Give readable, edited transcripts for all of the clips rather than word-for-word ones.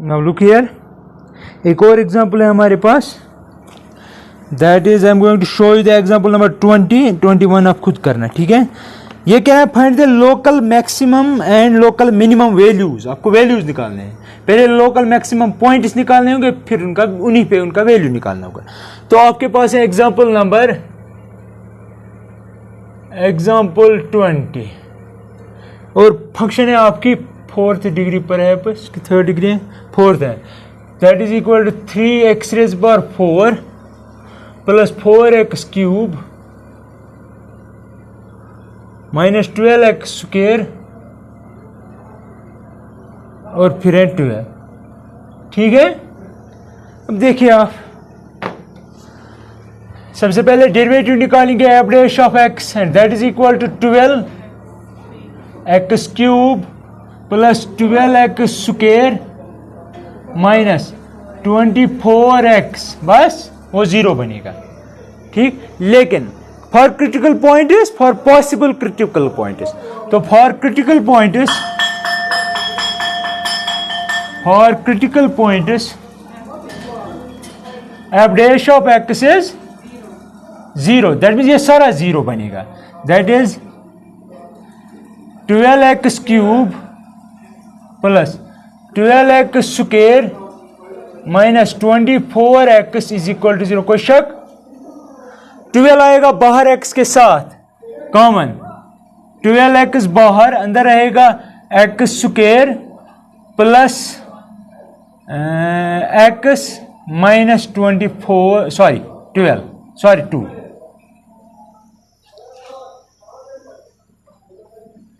Now look here, एक और example है हमारे पास, that is I am going to show you the example number 20, 21 आप खुद करना, ठीक है। ये क्या है, find the local maximum and local minimum values, आपको वैल्यूज निकालने हैं। पहले लोकल मैक्सिमम पॉइंट्स निकालने होंगे, फिर उनका उन्हीं पे उनका वैल्यू निकालना होगा। तो आपके पास है एग्जांपल 20 और फंक्शन है आपकी 4th डिग्री पर है, बस 3rd डिग्री है, 4th है, that is equal to 3x raise power 4 plus 4x cube minus 12x square और फिर है 12, ठीक है। अब देखिए आप सबसे पहले डेरिवेटिव निकालेंगे f dash of x and that is equal to 12x cube plus 12x square minus 24x, बस वो 0 बनेगा, ठीक। लेकिन for critical point is, for possible critical point is, तो for critical point is f dash of x is 0, that means ये सारा 0 बनेगा, that is 12x cube plus 12x square minus 24x is equal to 0। कोई शक? 12 आएगा बाहर x के साथ कॉमन, 12x बाहर, अंदर रहेगा x square plus x minus 2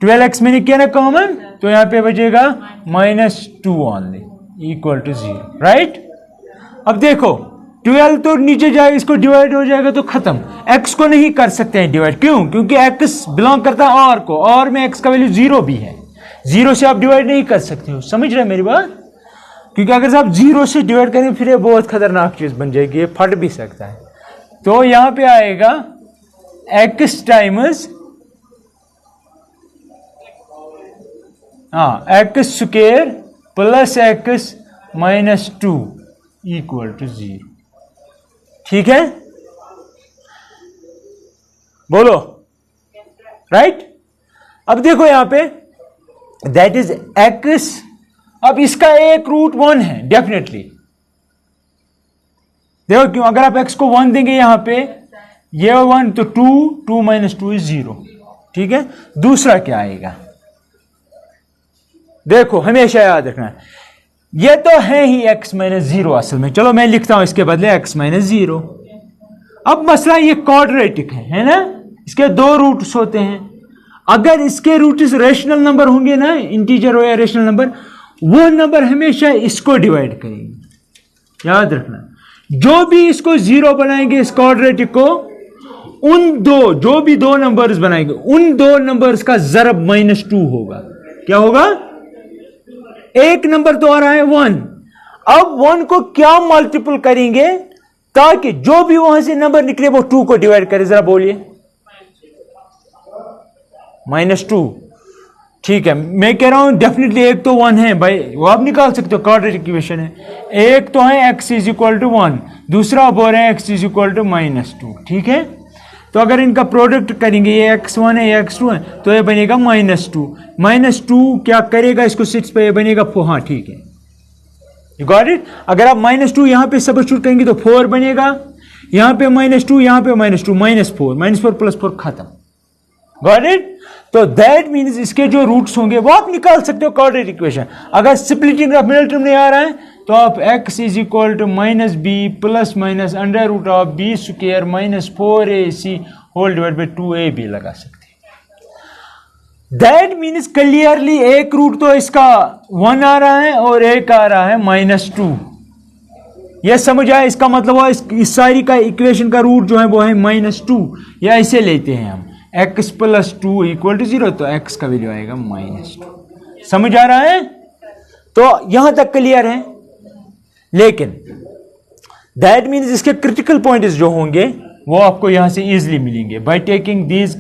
12x मैंने किया ना कॉमन, तो यहां पे बचेगा -2 ओनली इक्वल टू 0, राइट। अब देखो 12 तो नीचे जाएगा, इसको डिवाइड हो जाएगा तो खत्म, x को नहीं कर सकते हैं डिवाइड, क्यों? क्योंकि x बिलोंग करता है और को, और में x का वैल्यू 0 भी है, 0 से आप डिवाइड नहीं कर सकते हो, समझ रहे मेरी बात? क्योंकि अगर आप 0 से डिवाइड करेंगे फिर ये बहुत खतरनाक चीज बन जाएगी, ये फट भी सकता है। तो यहां पे आएगा x times x square plus x minus 2 equal to 0, ठीक है, बोलो, राइट। अब देखो यहां पे दैट इज x, अब इसका एक रूट 1 है डेफिनेटली, देखो क्यों, अगर आप x को 1 देंगे यहां पे, ये 1 तो 2 माइनस 2 इज 0, ठीक है। दूसरा क्या आएगा, देखो हमेशा याद रखना, ये तो है ही x माइनस 0 असल में, चलो मैं लिखता हूं इसके बदले x माइनस 0। अब मसला ये क्वाड्रेटिक है ना, इसके 2 रूट्स होते हैं, अगर इसके रूट्स रेशनल नंबर होंगे ना, इंटीजर हो या रेशनल नंबर, वो नंबर हमेशा इसको डिवाइड करेंगे, याद रखना। जो भी इसको 0 बनाएंगे इस क्वाड्रेटिक को, उन दो जो भी 2 नंबर्स बनाएंगे उन 2 नंबर्स का जरब -2 होगा। क्या होगा? एक नंबर तो आ रहा है 1, अब 1 को क्या मल्टीपल करेंगे ताकि जो भी वहां से नंबर निकले वो 2 को डिवाइड करे, जरा बोलिए। -2, ठीक है। मैं कह रहा हूं डेफिनेटली एक तो 1 है भाई, वो आप निकाल सकते हो, क्वाड्रेटिक इक्वेशन है। एक तो है x इज इक्वल टू 1, दूसरा बोल रहे हैं x इज इक्वल टू -2, ठीक है। तो अगर इनका प्रोडक्ट करेंगे, ये x1 है ये x2 है, तो ये बनेगा -2, -2 क्या करेगा इसको 6 पे, ये बनेगा 4, हाँ ठीक है, यू गॉट इट। अगर आप -2 यहां पे सब्स्टिट्यूट करेंगे तो 4 बनेगा, यहां पे -2 यहां पे -2, -4 प्लस 4 खत्म, गॉट इट। तो दैट मीन्स इसके जो रूट्स होंगे वो आप निकाल सकते हो क्वाड्रेटिक इक्वेशन। अगर स्प्लिटिंग ऑफ मिडिल टर्म नहीं आ रहा है तो आप x is equal to -b plus minus under root of b square -4ac whole divide by 2ab लगा सकते हैं। दैट मीन्स क्लियरली एक रूट तो इसका 1 आ रहा है और एक आ रहा है -2, यह समझ आया? इसका मतलब हुआ इस सारी का इक्वेशन का रूट जो है वो है -2, या इसे लेते हैं हम x प्लस 2 इक्वल टू 0, तो x का वैल्यू आएगा -2। समझ आ रहा है? तो यहां तक क्लियर है। लेकिन दैट मीन्स इसके क्रिटिकल पॉइंट्स जो होंगे वो आपको यहां से इजीली मिलेंगे by taking these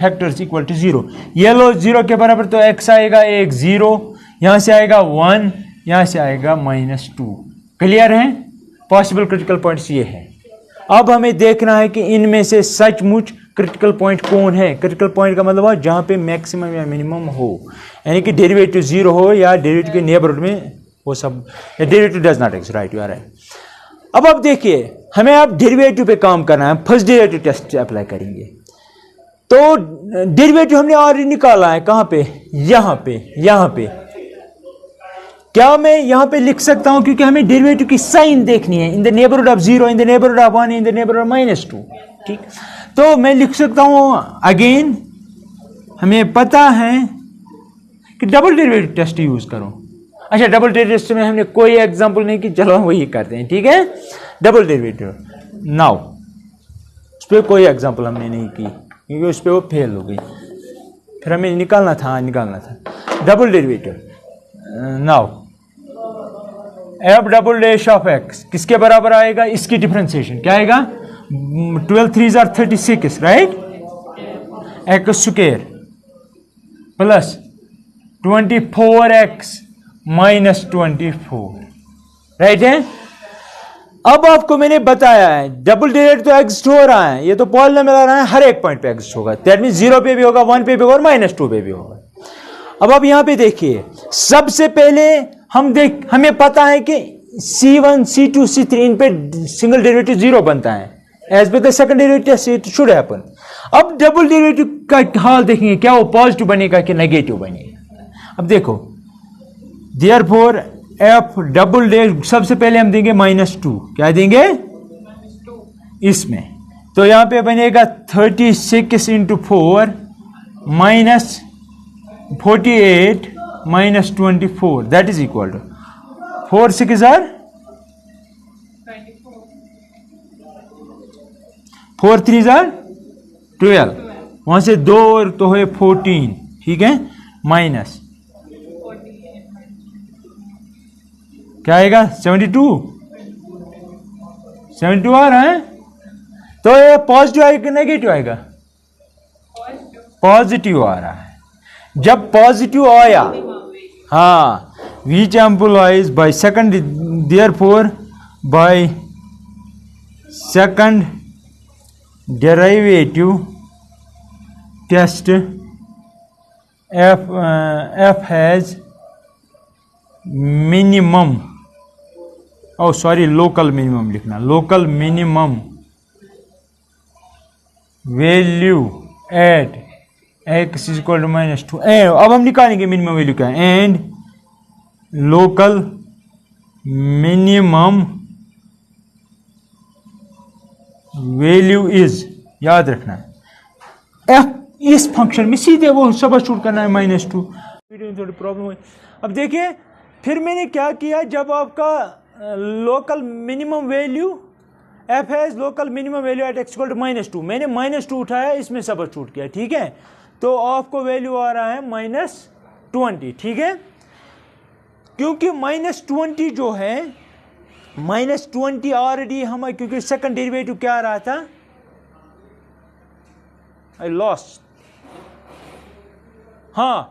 factors equal to 0। ये लो 0 के बराबर, तो x आएगा 1 0, यहां से आएगा 1, यहाँ से आएगा -2। क्लियर है? पॉसिबल क्रिटिकल पॉइंट्स ये है। अब हमें देखना है कि इनमें से सचमुच क्रिटिकल पॉइंट कौन है। क्रिटिकल पॉइंट का मतलब है जहाँ पे मैक्सिमम या मिनिमम हो, यानी कि डेरिवेटिव 0 हो या डेरिवेटिव के नेबरहुड में वो सब, derivative does not exist, right, you are right. अब देखिए हमें अब डेरिवेटिव पे काम करना है। फर्स्ट डेरिवेटिव टेस्ट अप्लाई करेंगे। तो डेरिवेटिव हमने ऑलरेडी निकाला है, कहाँ पे? यहाँ पे। क्या मैं यहाँ पे लिख सकता हूँ? क्योंकि हमें डेरिवेटिव की साइन देखनी है। In the neighbourhood of 0, in the neighbourhood of 1, in the neighbourhood of -2। ठीक, तो मैं लिख सकता हूँ अगेन, हमें पता है कि डबल डेरिवेटिव टेस्ट यूज करो। अच्छा, डबल डेरिवेटिव टेस्ट में हमने कोई एग्जांपल नहीं की, चलो हम वही करते हैं। ठीक है, डबल डेरिवेटिव नाउ, उस पर कोई एग्जांपल हमने नहीं की क्योंकि उस पर वो फेल हो गई। फिर हमें निकालना था double derivative. Now F double dash of x किसके बराबर आएगा? इसकी डिफरेंशिएशन क्या आएगा? 12 3s are 36, right? X square plus 24x minus 24, right है? अब आपको मैंने बताया है डबल डेरिवेटिव तो एग्जिस्ट हो रहा है, ये तो पॉलिनोमियल आ रहा है, हर एक पॉइंट पे एग्जिस्ट होगा। दैट मींस 0 पे भी होगा, 1 पे भी होगा और -2 पे भी होगा। अब आप यहां पे देखिए, सबसे पहले हमें पता है कि C1 C2 C3 इन पे सिंगल डेरिवेटिव 0 बनता है। As per the second derivative it should happen. अब डबल डेरिवेटिव का हाल देखेंगे, क्या वो पॉजिटिव बनेगा कि नेगेटिव बनेगा। अब देखो, देयरफॉर एफ डबल डैश, सबसे पहले हम देंगे -2। क्या देंगे इसमें? तो यहां पे बनेगा 36 × 4 minus 48 minus 24, that is equal to 4 6 are 4 3s are 12, वहां से 2 और तो है 14, ठीक है, माइनस क्या आएगा? 72 आ रहा है। तो ये पॉजिटिव आएगा कि नेगेटिव आएगा? पॉजिटिव आ रहा है। जब पॉजिटिव आया, हाँ, which implies by second, therefore by second derivative test f has minimum, oh sorry, local minimum लिखना, local minimum value at x is equal to -2। अब हम निकालेंगे मिनिमम वैल्यू क्या है, and local minimum value is, याद रखना है F इस फंक्शन में सीधे वो सब्स्टिट्यूट करना है -2। वीडियो में थोड़ी प्रॉब्लम हुई। अब देखिए, फिर मैंने क्या किया, जब आपका local minimum value f has local minimum value at x equal to -2, मैंने -2 उठाया, इसमें सब्स्टिट्यूट किया, ठीक है, तो आपको वैल्यू आ रहा है -20, ठीक है। क्योंकि -20 जो है, -20 ऑलरेडी हम, क्योंकि सेकंड डेरिवेटिव क्या आ रहा था, आई लॉस्ट, हाँ,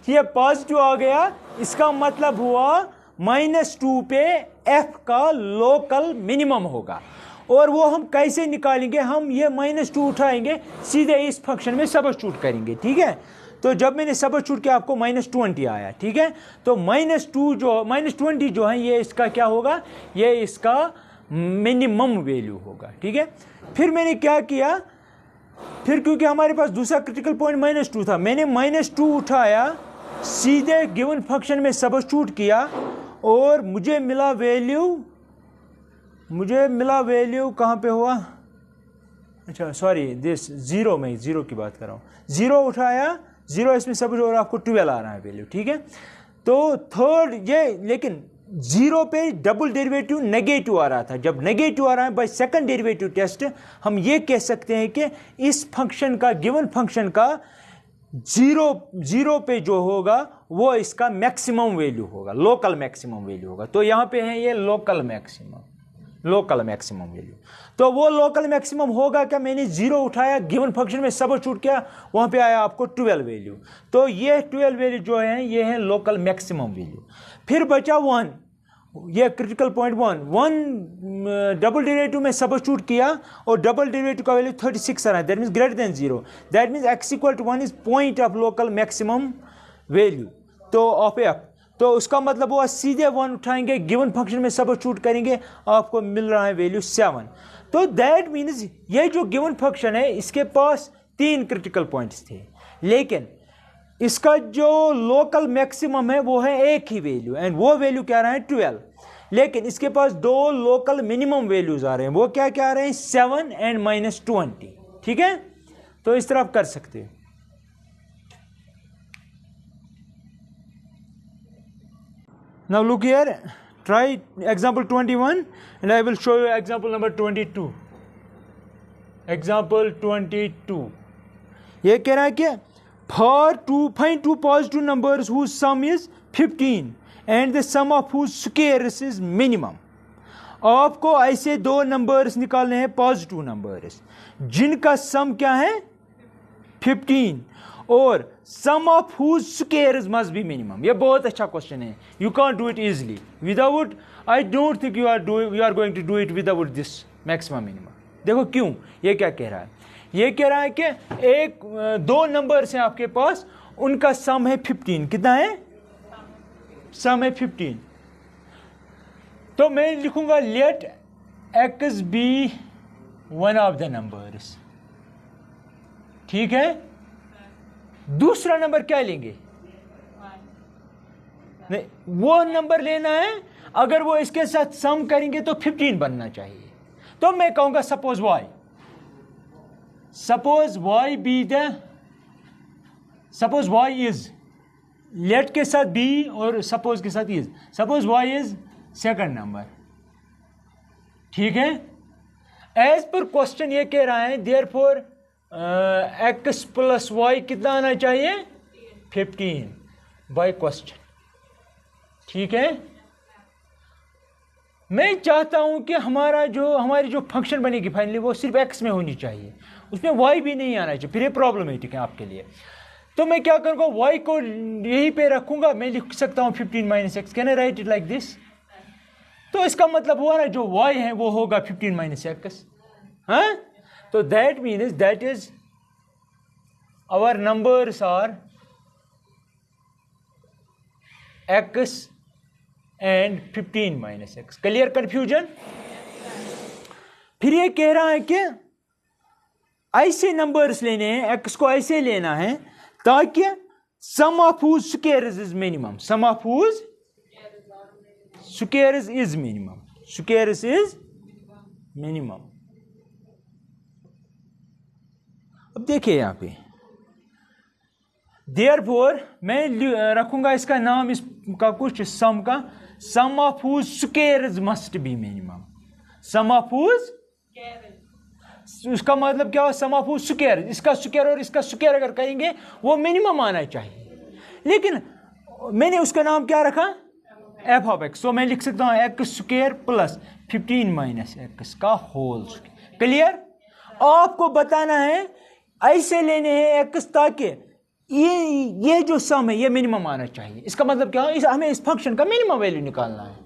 ये पॉजिटिव आ गया, इसका मतलब हुआ -2 पे f का लोकल मिनिमम होगा। और वो हम कैसे निकालेंगे, हम ये -2 उठाएंगे, सीधे इस फंक्शन में सब्स्टिट्यूट करेंगे, ठीक है। तो जब मैंने सब्स्टिट्यूट किया आपको -20 आया, ठीक है। तो -20 जो है ये इसका क्या होगा, ये इसका मिनिमम वैल्यू होगा, ठीक है। फिर मैंने क्या किया, फिर क्योंकि हमारे पास दूसरा क्रिटिकल पॉइंट -2 था, मैंने -2 उठाया, सीधे गिवन फंक्शन में सब्स्टिट्यूट किया और मुझे मिला वैल्यू कहाँ पे हुआ, अच्छा सॉरी, दिस 0 में 0 की बात कर रहा हूँ, 0 उठाया, 0 इसमें सब और आपको 12 आ रहा है वैल्यू, ठीक है। तो थर्ड ये, लेकिन 0 पे डबल डेरिवेटिव नेगेटिव आ रहा था, जब नेगेटिव आ रहा है बाय सेकंड डेरिवेटिव टेस्ट हम ये कह सकते हैं कि इस फंक्शन का, गिवन फंक्शन का 0 पे जो होगा वो इसका मैक्सिमम वैल्यू होगा, लोकल मैक्सिमम वैल्यू होगा। तो यहाँ पे है ये लोकल मैक्सिमम वैल्यू। तो वो लोकल मैक्सिमम होगा क्या, मैंने 0 उठाया, गिवन फंक्शन में सब्स्टिट्यूट किया, वहाँ पे आया आपको 12 वैल्यू। तो ये 12 वैल्यू जो है ये है लोकल मैक्सिमम वैल्यू। फिर बचा 1, ये क्रिटिकल पॉइंट 1 डबल डेरिवेटिव में सबस्टिट्यूट किया और डबल डेरिवेटिव का वैल्यू 36 आ रहा है, that means greater than 0, that means x equal to 1 is point of local maximum value तो ऑफ f। तो उसका मतलब वो सीधे 1 उठाएंगे, गिवन फंक्शन में सबस्टिट्यूट करेंगे, आपको मिल रहा है वैल्यू 7। तो दैट मीन्स ये जो गिवन फंक्शन है इसके पास 3 क्रिटिकल पॉइंट्स थे, लेकिन इसका जो लोकल मैक्सिमम है वो है एक ही वैल्यू, एंड वो वैल्यू क्या रहा है 12, लेकिन इसके पास 2 लोकल मिनिमम वैल्यूज आ रहे हैं, वो क्या क्या आ रहे हैं 7 एंड -20। ठीक है, तो इस तरह आप कर सकते हैं। Now look here, try example 21 and I will show you example number 22. Example 22, ये कह रहा है कि find two positive numbers whose sum is 15 and the sum of whose squares is minimum. आपको ऐसे 2 नंबर्स निकालने हैं, पॉजिटिव नंबर्स जिनका सम क्या है 15 और sum of whose squares must be minimum. ये बहुत अच्छा क्वेश्चन है, you can't do it easily without, I don't think you are going to do it without this maximum minimum. देखो क्यों, ये क्या कह रहा है, ये कह रहा है कि एक 2 नंबर्स हैं आपके पास, उनका सम है 15, कितना है सम है 15, तो मैं लिखूंगा let x be one of the numbers. ठीक है, दूसरा नंबर क्या लेंगे, नहीं वो नंबर लेना है, अगर वो इसके साथ सम करेंगे तो 15 बनना चाहिए। तो मैं कहूंगा सपोज y इज, लेट के साथ b और सपोज के साथ is, suppose y is second number. ठीक है, एज पर क्वेश्चन ये कह रहा है देयरफॉर x प्लस वाई कितना आना चाहिए 15 बाय क्वेश्चन। ठीक है, मैं चाहता हूं कि हमारी जो फंक्शन बनेगी फाइनली वो सिर्फ x में होनी चाहिए, उसमें y भी नहीं आना चाहिए, फिर ये प्रॉब्लमेटिक है आपके लिए। तो मैं क्या करूंगा, y को यहीं पे रखूंगा, मैं लिख सकता हूं 15 - x, can I right it like this. तो इसका मतलब हुआ ना जो y है वो होगा 15 - x। हाँ, तो that means that is our numbers are x and 15 - x। Clear confusion. फिर ये कह रहा है कि ऐसे नंबर्स लेने हैं, x को ऐसे लेना है ताकि sum of whose squares is minimum, sum of whose squares is minimum, squares is minimum. अब देखिए यहां पे देयरफॉर मैं रखूंगा इसका नाम, इसका कुछ सम का, sum of whose squares must be minimum, sum of whose, उसका मतलब क्या हुआ सम ऑफ हुज स्क्वायर, इसका स्क्वायर और इसका स्क्वायर अगर करेंगे वो मिनिमम आना चाहिए, लेकिन मैंने उसका नाम क्या रखा एफ ऑफ एक्स। तो मैं लिख सकता हूं एक्स स्क्वायर प्लस 15 - x का होल स्क्वायर। क्लियर, आपको बताना है ऐसे लेने हैं x ताकि ये जो सम है ये मिनिमम आना चाहिए। इसका मतलब क्या है, हमें इस फंक्शन का मिनिमम वैल्यू निकालना है,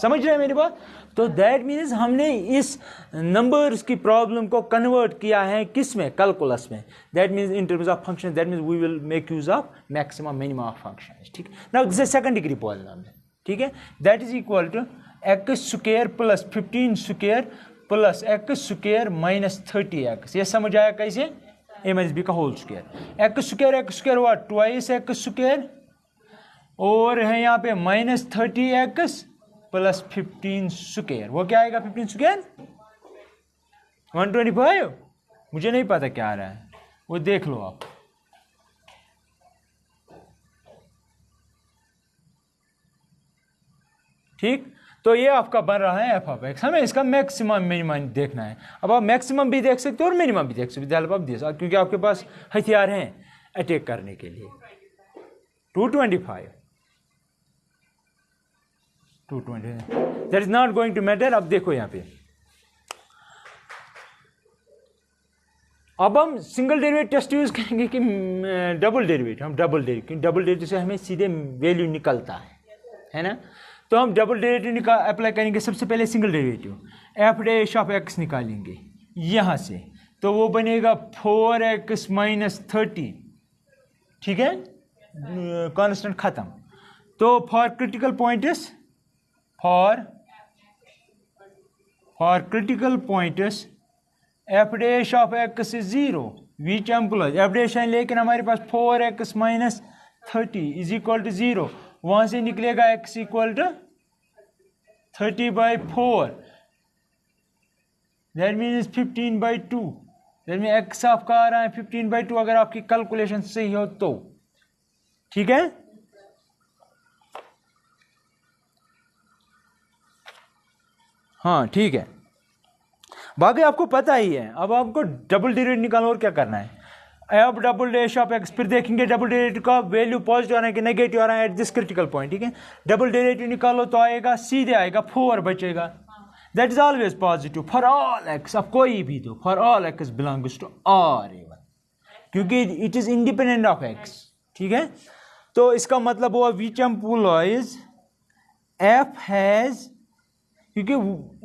समझ रहे हैं मेरी बात। तो दैट मीन्स हमने इस नंबर्स की प्रॉब्लम को कन्वर्ट किया है किस में, कैलकुलस में। That means in terms of function, that means we will make use of maximum minimum of function. ठीक है, now this is second degree polynomial. ठीक है, that is equal to x square plus 15 square plus x square minus 30x। ये समझ आया कैसे, a minus b का whole square. X square हुआ ट्वाइस एक्स स्क्वायर और है यहाँ पे माइनस 30x प्लस 15 स्क्वायर। वो क्या आएगा 15 स्क्वायर 125, मुझे नहीं पता क्या आ रहा है, वो देख लो आप। ठीक, तो ये आपका बन रहा है एफ ऑफ एक्स। हमें इसका मैक्सिमम मिनिमम देखना है। अब आप मैक्सिमम भी देख सकते हो और मिनिमम भी देख सकते हो, क्योंकि आपके पास हथियार हैं अटैक करने के लिए। 225 that is not going to matter. अब देखो यहाँ पे, अब हम सिंगल डेरिवेटिव टेस्ट यूज करेंगे कि डबल डेरिवेटिव। हम डबल डेरिवेटिव से हमें सीधे वैल्यू निकलता है। है ना। तो हम डबल डेरिवेटिव अप्लाई करेंगे। सबसे पहले single derivative F dash of x निकालेंगे यहाँ से, तो वो बनेगा 4x माइनस 30, ठीक है, कांस्टेंट खत्म। तो for critical points, for critical points f dash of x is 0, which employees f dash है, लेकिन हमारे पास 4x minus 30 is equal to 0, वहां से निकलेगा x equal to 30/4, that means 15/2, that mean x आपका आ रहा है 15/2 अगर आपकी कैलकुलेशन सही हो तो, ठीक है। हाँ ठीक है, बाकी आपको पता ही है। अब आपको डबल डेरिवेटिव निकालना और क्या करना है। अब डबल डैश ऑफ एक्स, फिर देखेंगे डबल डेरिवेटिव का वैल्यू पॉजिटिव आ रहा है कि नेगेटिव आ रहा है एट दिस क्रिटिकल पॉइंट, ठीक है। डबल डेरिवेटिव निकालो तो आएगा, सीधे आएगा 4 बचेगा, that is always positive for all x, अब कोई भी दो, for all x belongs to R(A1), क्योंकि it is independent of x, ठीक है। तो इसका मतलब हुआ विच एम्प्लॉयज एफ हैज, क्योंकि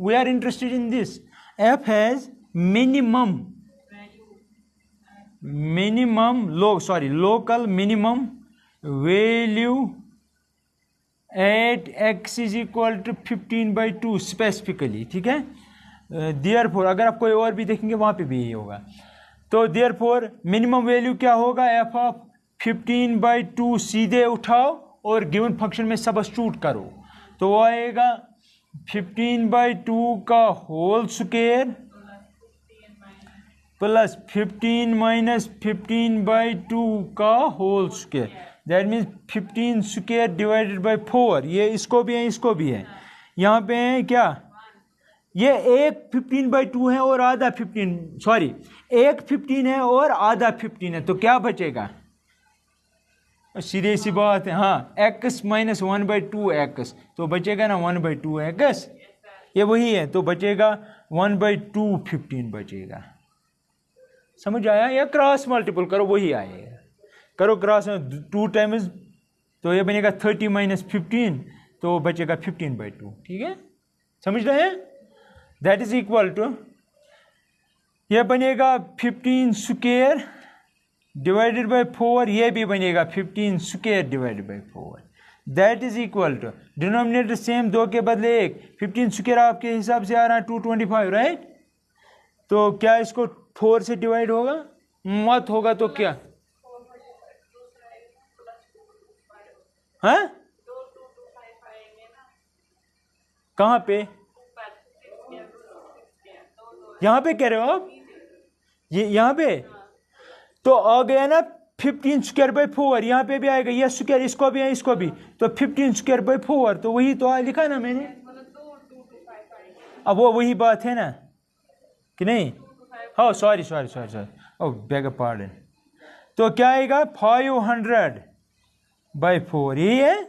we are interested in this, f has local minimum value at x is equal to 15/2 specifically, ठीक है। देयरफॉर अगर आप कोई और भी देखेंगे वहां पे भी यही होगा। तो देयरफॉर मिनिमम वैल्यू क्या होगा, f ऑफ 15/2 सीधे उठाओ और गिवन फंक्शन में सब्स्टिट्यूट करो, तो वो आएगा 15/2 का होल स्क्वायर प्लस 15 माइनस 15/2 का whole square, that means 15 square divided by 4। ये इसको भी है, इसको भी है, यहाँ पे है क्या, ये एक 15/2 है और आधा 15, सॉरी एक 15 है और आधा 15 है, तो क्या बचेगा, सीधे सी बात है, हाँ x माइनस 1/2x, तो बचेगा ना 1/2x, ये वही है, तो बचेगा 1/2 15 बचेगा, समझ आया। या क्रॉस मल्टीपल करो वही आएगा, करो क्रॉस 2 टाइम्स, तो ये बनेगा 30 माइनस 15, तो बचेगा 15/2, ठीक है, समझ रहे हैं। दैट इज इक्वल टू, ये बनेगा 15 स्क्वायर डिवाइडेड बाई 4, ये भी बनेगा 15 square divided by 4, that is equal to, denominator same, 2 के बदले 1, 15 स्क्वायर आपके हिसाब से आ रहा है 225, राइट। तो क्या इसको 4 से डिवाइड होगा, मत होगा तो क्या, हाँ कहाँ पे, यहाँ पे कह रहे हो आप, ये यहाँ पे तो आ गया ना 15 स्क्वायर बाई 4, यहाँ पे भी आएगा, ये स्क्वायर इसको भी है इसको भी, तो 15 स्क्वायर बाई 4, तो वही तो लिखा ना मैंने। अब वो वही बात है ना कि नहीं, हाँ सॉरी, ओह बेग पार्डन, तो क्या आएगा 500/4, यही है,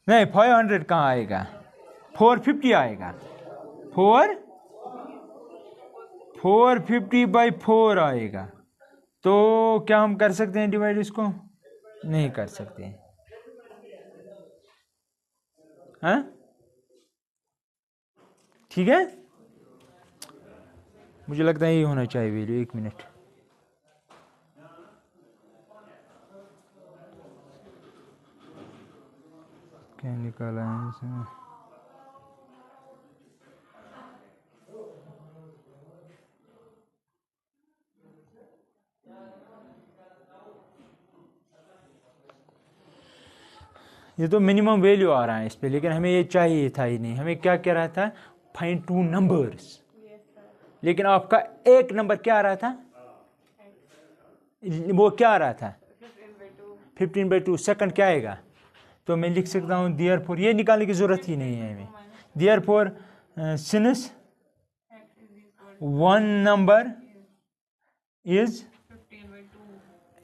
नहीं 500 कहाँ आएगा, 450 आएगा, 450/4 आएगा। तो क्या हम कर सकते हैं डिवाइड, इसको नहीं कर सकते हैं, हाँ ठीक है, मुझे लगता है ये होना चाहिए वैल्यू, 1 मिनट, क्या निकाला है इसमें, ये तो मिनिमम वैल्यू आ रहा है इस पे, लेकिन हमें ये चाहिए था ही नहीं, हमें क्या कह रहा था, फाइंड 2 नंबर्स, लेकिन आपका एक नंबर क्या आ रहा था, वो क्या आ रहा था 15/2, सेकंड क्या आएगा, तो मैं लिख सकता हूँ देयरफॉर, ये निकालने की जरूरत ही नहीं है हमें, therefore since one number is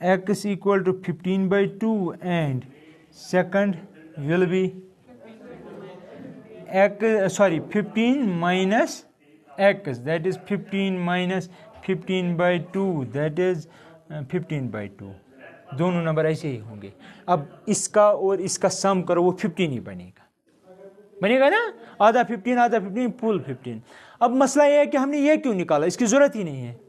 x equal to 15/2 and second will be 15 minus x, that is 15 minus 15/2, that is 15/2, दोनों नंबर ऐसे ही होंगे। अब इसका और इसका सम करो, वो 15 ही बनेगा, बनेगा ना, आधा 15 आधा 15 फुल 15। अब मसला ये है कि हमने ये क्यों निकाला, इसकी जरूरत ही नहीं है,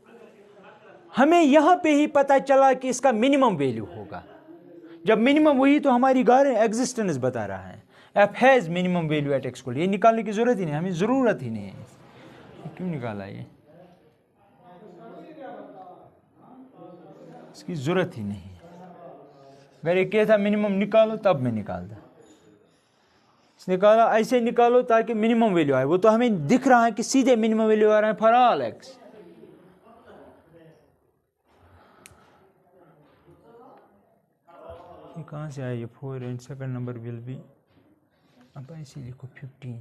हमें यहां पे ही पता चला कि इसका मिनिमम वैल्यू होगा। जब मिनिमम वही तो हमारी गार एग्जिस्टेंस बता रहा है, f has minimum value at x, ये निकालने की जरूरत ही नहीं, हमें जरूरत ही नहीं है, क्यों निकाला ये, इसकी जरूरत ही नहीं है। अगर ये क्या था मिनिमम निकालो तब मैं निकालता, निकाला ऐसे निकालो ताकि मिनिमम वैल्यू आए, वो तो हमें दिख रहा है कि सीधे मिनिमम वैल्यू आ रहा है फॉर ऑल एक्स। ये कहाँ से आया ये 4 and second number will be, अब ऐसे लिखो 15।